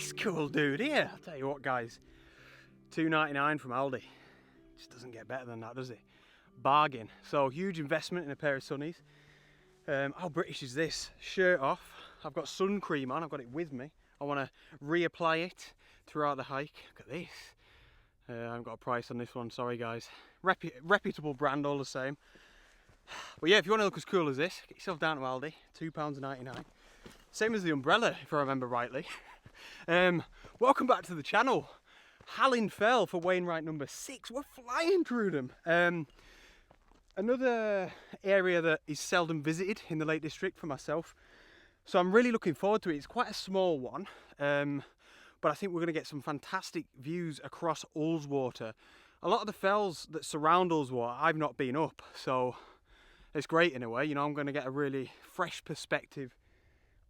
this cool dude here? I'll tell you what, guys, $2.99 from Aldi. Just doesn't get better than that, does it? Bargain. So huge investment in a pair of sunnies. How British is this? Shirt off. I've got sun cream on. I've got it with me. I want to reapply it throughout the hike. Look at this. I haven't got a price on this one. Sorry, guys. Reputable brand, all the same. But yeah, if you want to look as cool as this, get yourself down to Aldi. £2.99. Same as the umbrella, if I remember rightly. Welcome back to the channel. Hallin fell for Wainwright number 6. We're flying through them. Another area that is seldom visited in the Lake District for myself. So I'm really looking forward to it. It's quite a small one. But I think we're going to get some fantastic views across Ullswater. A lot of the fells that surround Ullswater, I've not been up. So it's great in a way. You know, I'm going to get a really fresh perspective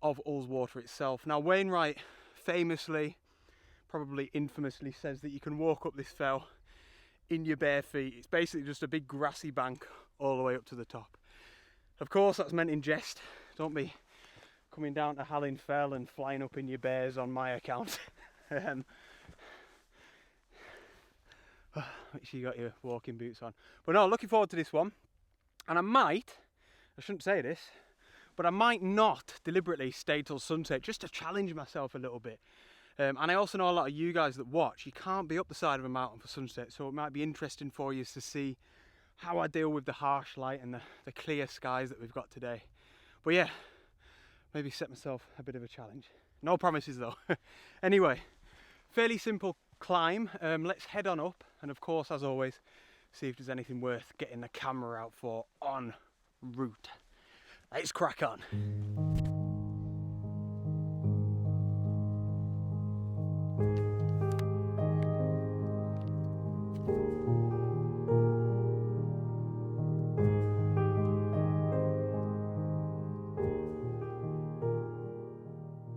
of Ullswater itself. Now, Wainwright famously, probably infamously, says that you can walk up this fell in your bare feet. It's basically just a big grassy bank all the way up to the top. Of course, that's meant in jest. Don't be coming down to Hallin Fell and flying up in your bears on my account. Make sure you got your walking boots on. But no, looking forward to this one. And I shouldn't say this, but I might not deliberately stay till sunset just to challenge myself a little bit. And I also know a lot of you guys that watch, you can't be up the side of a mountain for sunset, so it might be interesting for you to see how I deal with the harsh light and the clear skies that we've got today. But yeah, maybe set myself a bit of a challenge. No promises though. Anyway, fairly simple climb. Let's head on up, and of course, as always, see if there's anything worth getting the camera out for en route. Let's crack on.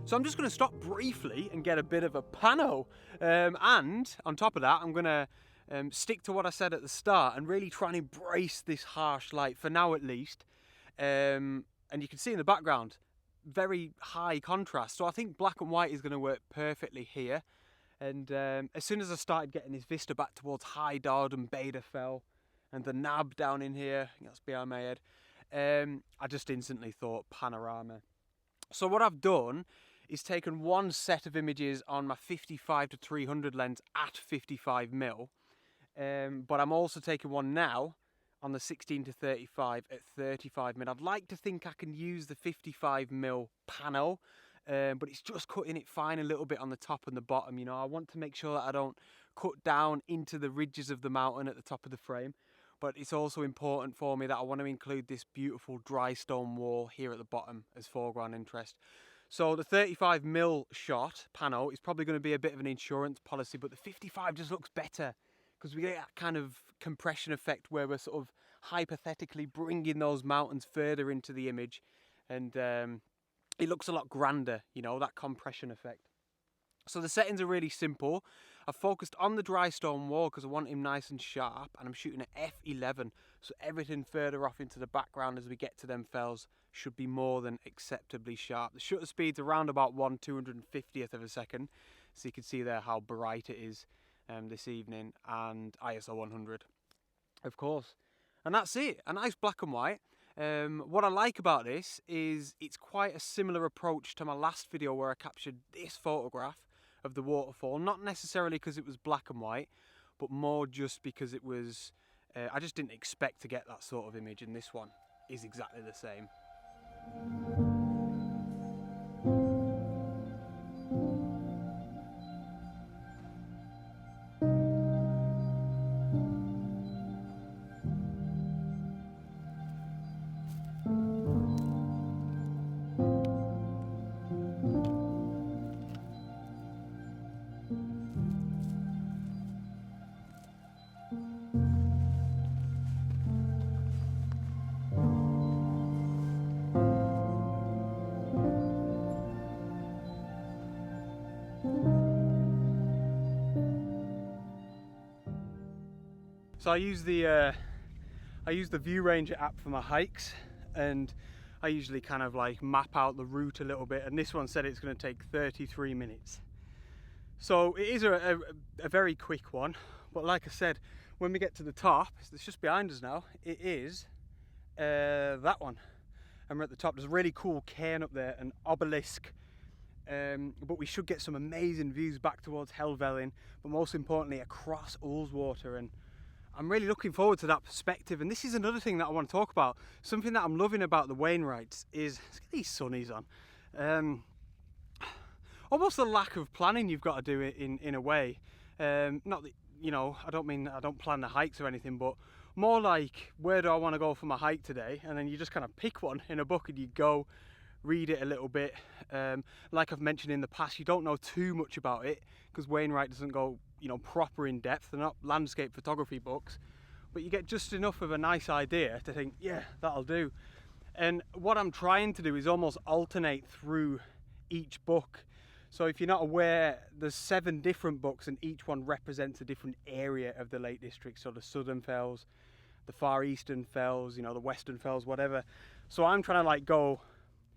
So I'm just going to stop briefly and get a bit of a pano, and on top of that I'm going to stick to what I said at the start and really try and embrace this harsh light, for now at least. And you can see in the background, very high contrast, so I think black and white is going to work perfectly here. And as soon as I started getting this vista back towards High Dodd and Beda Fell and the Nab down in here, I think that's behind my head, I just instantly thought panorama. So what I've done is taken one set of images on my 55-300 lens at 55mm, but I'm also taking one now on the 16-35 at 35mm. I'd like to think I can use the 55mm pano, but it's just cutting it fine a little bit on the top and the bottom. You know, I want to make sure that I don't cut down into the ridges of the mountain at the top of the frame, but it's also important for me that I want to include this beautiful dry stone wall here at the bottom as foreground interest. So the 35mm shot pano is probably going to be a bit of an insurance policy, but the 55 just looks better because we get that kind of compression effect where we're sort of hypothetically bringing those mountains further into the image, and it looks a lot grander, you know, that compression effect. So the settings are really simple. I've focused on the dry stone wall because I want him nice and sharp, and I'm shooting at f11, so everything further off into the background as we get to them fells should be more than acceptably sharp. The shutter speed's around about 1/250th of a second, so you can see there how bright it is this evening, and ISO 100, of course. And that's it, a nice black and white. What I like about this is it's quite a similar approach to my last video where I captured this photograph of the waterfall, not necessarily because it was black and white, but more just because it was, I just didn't expect to get that sort of image, and this one is exactly the same. So I use the View Ranger app for my hikes, and I usually kind of like map out the route a little bit, and this one said it's going to take 33 minutes. So it is a very quick one, but like I said, when we get to the top, it's just behind us now, it is that one. And we're at the top. There's a really cool cairn up there, an obelisk, but we should get some amazing views back towards Helvellyn, but most importantly across Ullswater, and I'm really looking forward to that perspective. And this is another thing that I want to talk about. Something that I'm loving about the Wainwrights is, let's get these sunnies on, almost the lack of planning you've got to do it in a way. Not that, you know, I don't plan the hikes or anything, but more like, where do I want to go for my hike today? And then you just kind of pick one in a book and you go, read it a little bit. Like I've mentioned in the past, you don't know too much about it because Wainwright doesn't go, you know, proper in depth. They're not landscape photography books, but you get just enough of a nice idea to think, yeah, that'll do. And what I'm trying to do is almost alternate through each book. So if you're not aware, there's 7 different books and each one represents a different area of the Lake District. So the Southern Fells, the Far Eastern Fells, you know, the Western Fells, whatever. So I'm trying to like go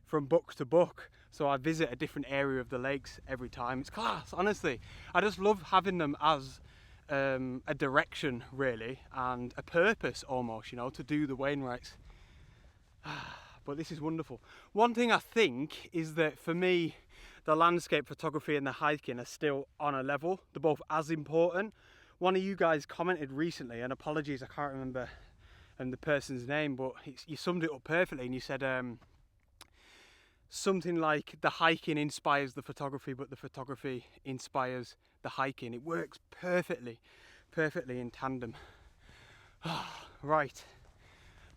from book to book. So I visit a different area of the lakes every time. It's class, honestly. I just love having them as a direction really, and a purpose almost, you know, to do the Wainwrights. But this is wonderful. One thing I think is that for me, the landscape photography and the hiking are still on a level. They're both as important. One of you guys commented recently, and apologies, I can't remember the person's name, but you summed it up perfectly, and you said something like the hiking inspires the photography, but the photography inspires the hiking. It works perfectly in tandem. Right,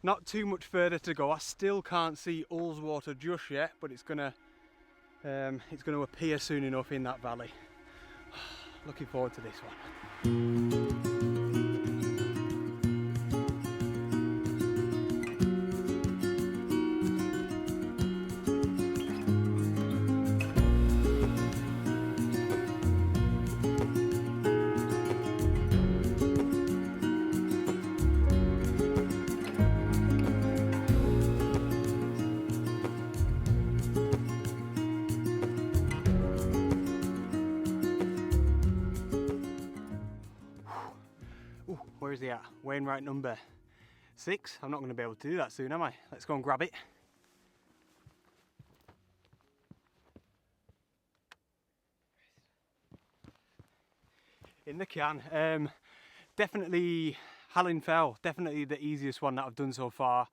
not too much further to go. I still can't see Ullswater just yet, but it's gonna appear soon enough in that valley. Looking forward to this one. Where is he at? Wainwright number 6. I'm not going to be able to do that soon, am I? Let's go and grab it. In the can. Definitely Hallin Fell. Definitely the easiest one that I've done so far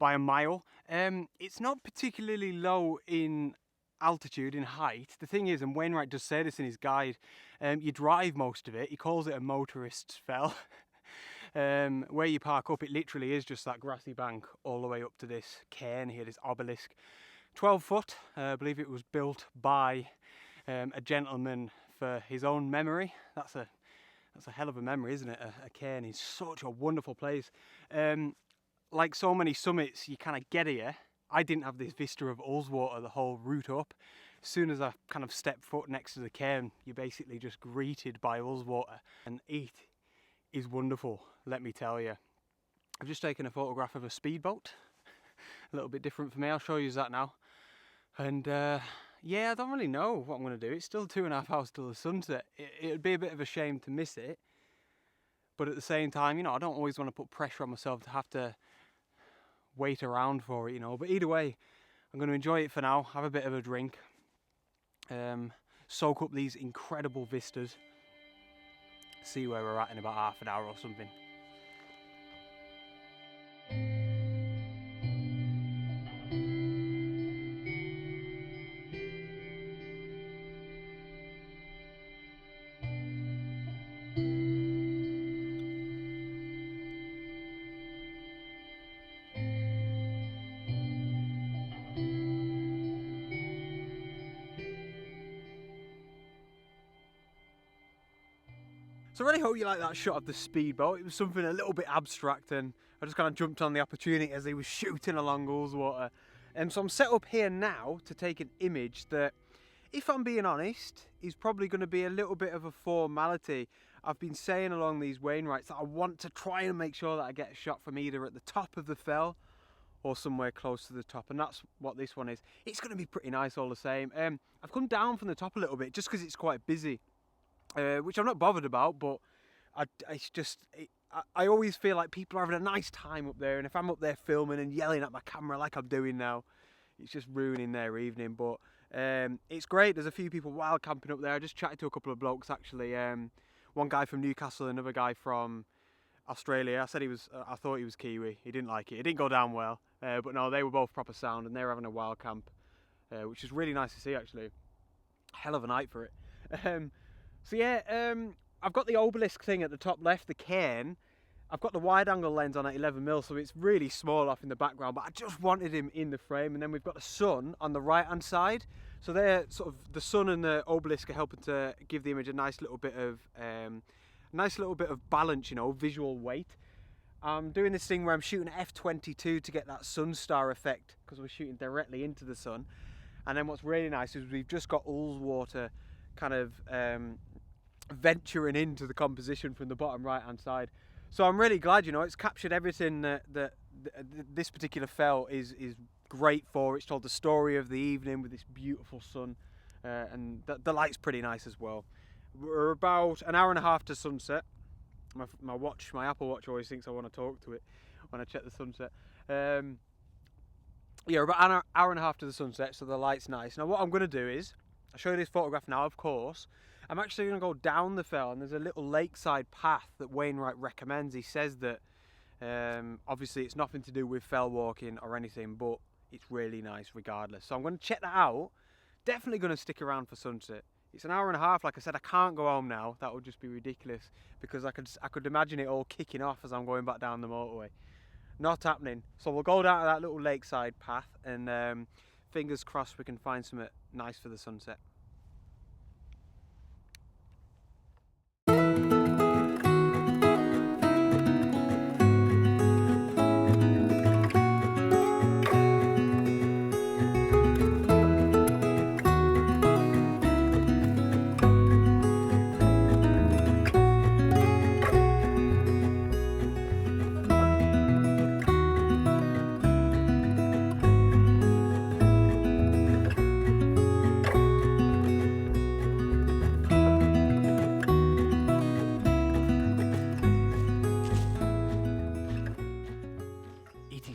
by a mile. It's not particularly low in altitude, in height. The thing is, and Wainwright does say this in his guide, you drive most of it. He calls it a motorist's fell. Where you park up, it literally is just that grassy bank all the way up to this cairn here, this obelisk. 12 foot, I believe it was built by a gentleman for his own memory. That's a hell of a memory, isn't it? A cairn is such a wonderful place. Like so many summits, you kind of get here. I didn't have this vista of Ullswater the whole route up. As soon as I kind of stepped foot next to the cairn, you're basically just greeted by Ullswater, and it is wonderful, let me tell you. I've just taken a photograph of a speedboat, a little bit different for me. I'll show you that now. And yeah, I don't really know what I'm going to do. It's still 2.5 hours till the sunset. It would be a bit of a shame to miss it, but at the same time, you know, I don't always want to put pressure on myself to have to wait around for it, you know. But either way, I'm going to enjoy it for now, have a bit of a drink, soak up these incredible vistas, see where we're at in about half an hour or something. So I really hope you like that shot of the speedboat. It was something a little bit abstract, and I just kind of jumped on the opportunity as he was shooting along Ullswater. So I'm set up here now to take an image that, if I'm being honest, is probably going to be a little bit of a formality. I've been saying along these Wainwrights that I want to try and make sure that I get a shot from either at the top of the fell or somewhere close to the top, and that's what this one is. It's going to be pretty nice all the same. I've come down from the top a little bit just because it's quite busy. which I'm not bothered about, but I always feel like people are having a nice time up there, and if I'm up there filming and yelling at my camera like I'm doing now, it's just ruining their evening. But it's great. There's a few people wild camping up there. I just chatted to a couple of blokes actually. One guy from Newcastle, another guy from Australia. I thought he was Kiwi. He didn't like it. It didn't go down well. But no, they were both proper sound, and they were having a wild camp, which is really nice to see actually. Hell of a night for it. So yeah, I've got the obelisk thing at the top left, the cairn. I've got the wide angle lens on at 11mm, so it's really small off in the background, but I just wanted him in the frame. And then we've got the sun on the right hand side. So they're sort of, the sun and the obelisk are helping to give the image a nice little bit of balance, you know, visual weight. I'm doing this thing where I'm shooting f22 to get that sun star effect, because we're shooting directly into the sun. And then what's really nice is we've just got Ullswater kind of venturing into the composition from the bottom right hand side. So I'm really glad, you know, it's captured everything that this particular fell is great for. It's told the story of the evening with this beautiful sun, and the light's pretty nice as well. We're about an hour and a half to sunset. My Apple Watch always thinks I want to talk to it when I check the sunset. Yeah, about an hour and a half to the sunset, so the light's nice. Now what I'm going to do is, I'll show you this photograph now, of course. I'm actually going to go down the fell, and there's a little lakeside path that Wainwright recommends. He says that obviously it's nothing to do with fell walking or anything, but it's really nice regardless. So I'm going to check that out. Definitely going to stick around for sunset. It's an hour and a half. Like I said, I can't go home now. That would just be ridiculous, because I could imagine it all kicking off as I'm going back down the motorway. Not happening. So we'll go down to that little lakeside path, and fingers crossed we can find something nice for the sunset.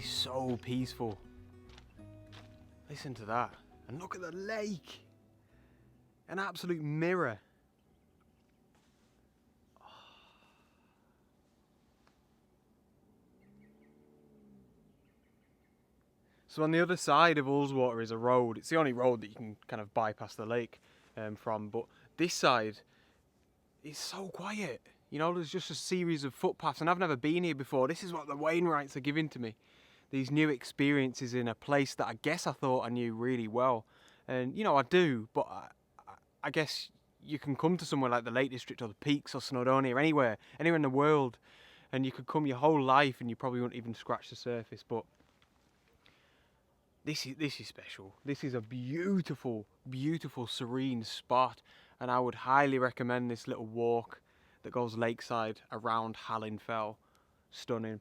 So peaceful. Listen to that, and look at the lake. An absolute mirror. So on the other side of Ullswater is a road. It's the only road that you can kind of bypass the lake from, but this side is so quiet. You know, there's just a series of footpaths, and I've never been here before. This is what the Wainwrights are giving to me. These new experiences in a place that I guess I thought I knew really well. And, you know, I do, but I guess you can come to somewhere like the Lake District or the Peaks or Snowdonia or anywhere in the world, and you could come your whole life and you probably wouldn't even scratch the surface. But this is special. This is a beautiful, beautiful, serene spot, and I would highly recommend this little walk that goes lakeside around Hallin Fell. Stunning.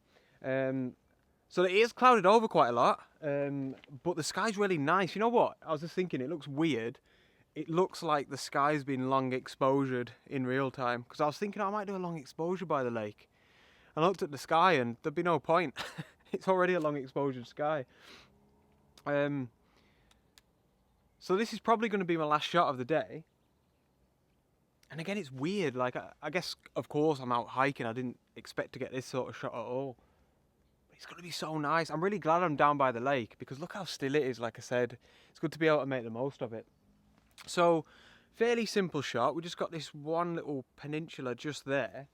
So it is clouded over quite a lot, but the sky's really nice. You know what? I was just thinking, it looks weird. It looks like the sky's been long exposured in real time, because I was thinking I might do a long exposure by the lake. I looked at the sky and there'd be no point. It's already a long exposure sky. So this is probably going to be my last shot of the day. And again, it's weird. Like, I guess, of course, I'm out hiking. I didn't expect to get this sort of shot at all. It's going to be so nice. I'm really glad I'm down by the lake, because look how still it is. Like I said, it's good to be able to make the most of it. So, fairly simple shot. We just got this one little peninsula just there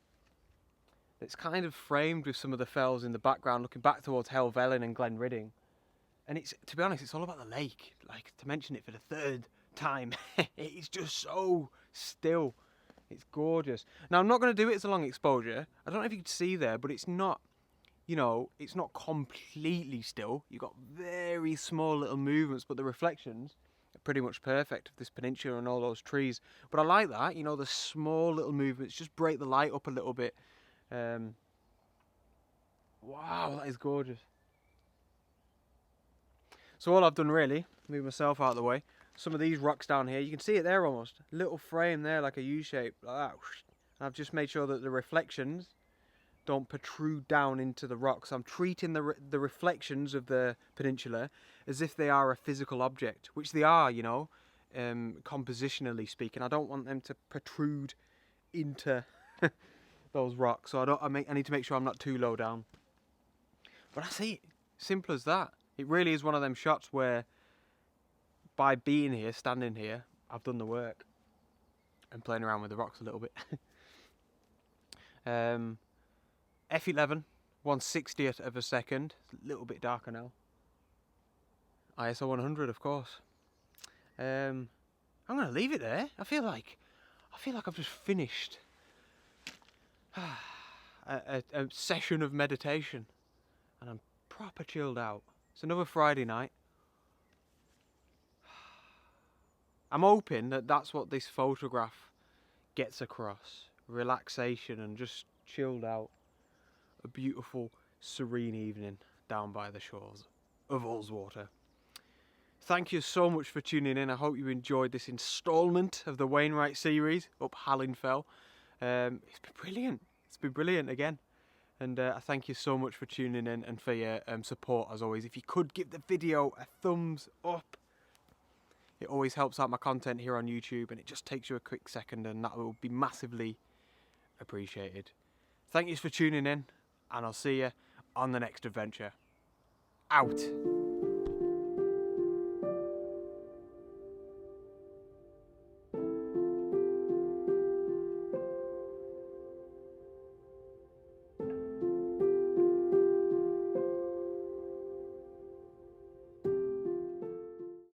that's kind of framed with some of the fells in the background, looking back towards Helvellyn and Glenridding. And it's, to be honest, it's all about the lake. Like, to mention it for the third time, it's just so still. It's gorgeous. Now, I'm not going to do it as a long exposure. I don't know if you can see there, but it's not, you know, it's not completely still. You've got very small little movements, but the reflections are pretty much perfect of this peninsula and all those trees. But I like that, you know, the small little movements just break the light up a little bit. Wow, that is gorgeous. So all I've done really, move myself out of the way, some of these rocks down here. You can see it there almost. Little frame there like a U shape like that. And I've just made sure that the reflections don't protrude down into the rocks. I'm treating the reflections of the peninsula as if they are a physical object, which they are, you know, compositionally speaking. I don't want them to protrude into those rocks, so I need to make sure I'm not too low down. But I see it, simple as that. It really is one of them shots where, by being here, standing here, I've done the work and playing around with the rocks a little bit. F11, 1/60th of a second, a little bit darker now. ISO 100, of course. I'm gonna leave it there. I feel like I've just finished a session of meditation, and I'm proper chilled out. It's another Friday night. I'm hoping that that's what this photograph gets across: relaxation and just chilled out. A beautiful, serene evening down by the shores of Ullswater. Thank you so much for tuning in. I hope you enjoyed this instalment of the Wainwright series up Hallin Fell. It's been brilliant. It's been brilliant again. And I thank you so much for tuning in and for your support as always. If you could give the video a thumbs up, it always helps out my content here on YouTube, and it just takes you a quick second, and that will be massively appreciated. Thank you for tuning in, and I'll see you on the next adventure. Out.